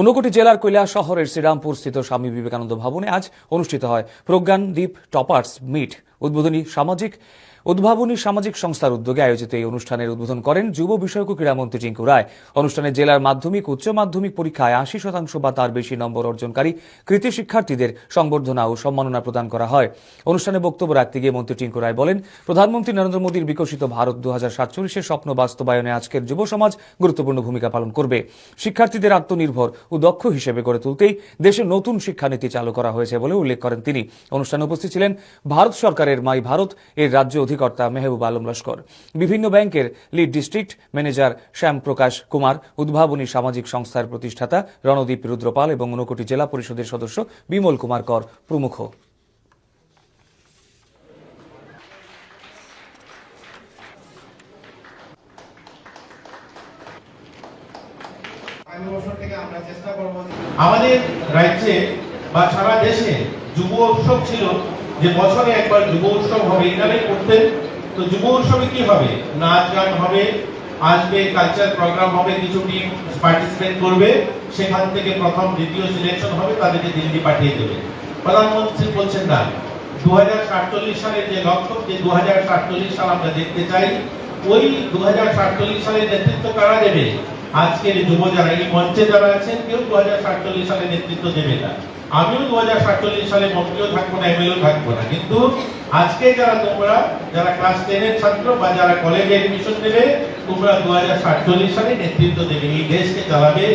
ঊনকোটি জেলার কৈলাস শহরের শ্রীরামপুরস্থিত স্বামী বিবেকানন্দ ভবনে আজ অনুষ্ঠিত হয় প্রজ্ঞানদীপ টপার্স মিট উদ্ভাবনী সামাজিক সংস্থার উদ্যোগে আয়োজিত এই অনুষ্ঠানের উদ্বোধন করেন যুব বিষয়ক ও ক্রীড়ামন্ত্রী টিঙ্কু রায়। অনুষ্ঠানে জেলার মাধ্যমিক উচ্চ মাধ্যমিক পরীক্ষায় 80% বা তার বেশি নম্বর অর্জনকারী কৃতি শিক্ষার্থীদের সংবর্ধনা ও সম্মাননা প্রদান করা হয়। অনুষ্ঠানে বক্তব্য রাখতে গিয়ে মন্ত্রী টিঙ্কু রায় বলেন, প্রধানমন্ত্রী নরেন্দ্র মোদীর বিকশিত ভারত 2047-এর স্বপ্ন বাস্তবায়নে আজকের যুব সমাজ গুরুত্বপূর্ণ ভূমিকা পালন করবে। শিক্ষার্থীদের আত্মনির্ভর ও দক্ষ হিসেবে গড়ে তুলতেই দেশে নতুন শিক্ষানীতি চালু করা হয়েছে বলে উল্লেখ করেন তিনি। অনুষ্ঠানে উপস্থিত ছিলেন ভারত সরকারের মাই ভারত এর রাজ্য অধিকর্তা মেহবুব আলম লস্কর, বিভিন্ন ব্যাংকের লিড ডিস্ট্রিক্ট ম্যানেজার শ্যাম প্রকাশ কুমার, উদ্ভাবনী সামাজিক সংস্থার প্রতিষ্ঠাতা রণদীপ রুদ্রপাল এবং ঊনকোটি জেলা পরিষদের সদস্য বিমল কুমার কর প্রমুখ। আমাদের রাজ্যে বা সারা দেশে যুব উৎসব ছিল, যে বছরে একবার যুব উৎসব হবে এখানে করতেন। তো যুব উৎসবে কি হবে, নাচ গান হবে, আজকে কালচার প্রোগ্রাম হবে, কিছু টিম পার্টিসিপেট করবে, সেখান থেকে প্রথম দ্বিতীয় সিলেকশন হবে, তাদেরকে দিল্লি পাঠিয়ে দেবে। প্রধানমন্ত্রী বলছেন না, 2047 সালের যে লক্ষ্য, যে 2047 সাল আমরা দেখতে চাই, ওই 2047 সালের নেতৃত্ব কারা দেবে? আজকের যুব যারা এই মঞ্চে যারা আছেন, কেউ 2047 সালে নেতৃত্ব দেবে না। আমিও 2047 সালে মন্ত্রীও থাকবো না, এমএলএও থাকবো না, কিন্তু আজকে তোমরা যারা ক্লাস 10 এর ছাত্র বা যারা কলেজে এডমিশন নেবে, তোমরা 2047 সালে নেতৃত্ব দেবে, এই দেশকে চালাবে।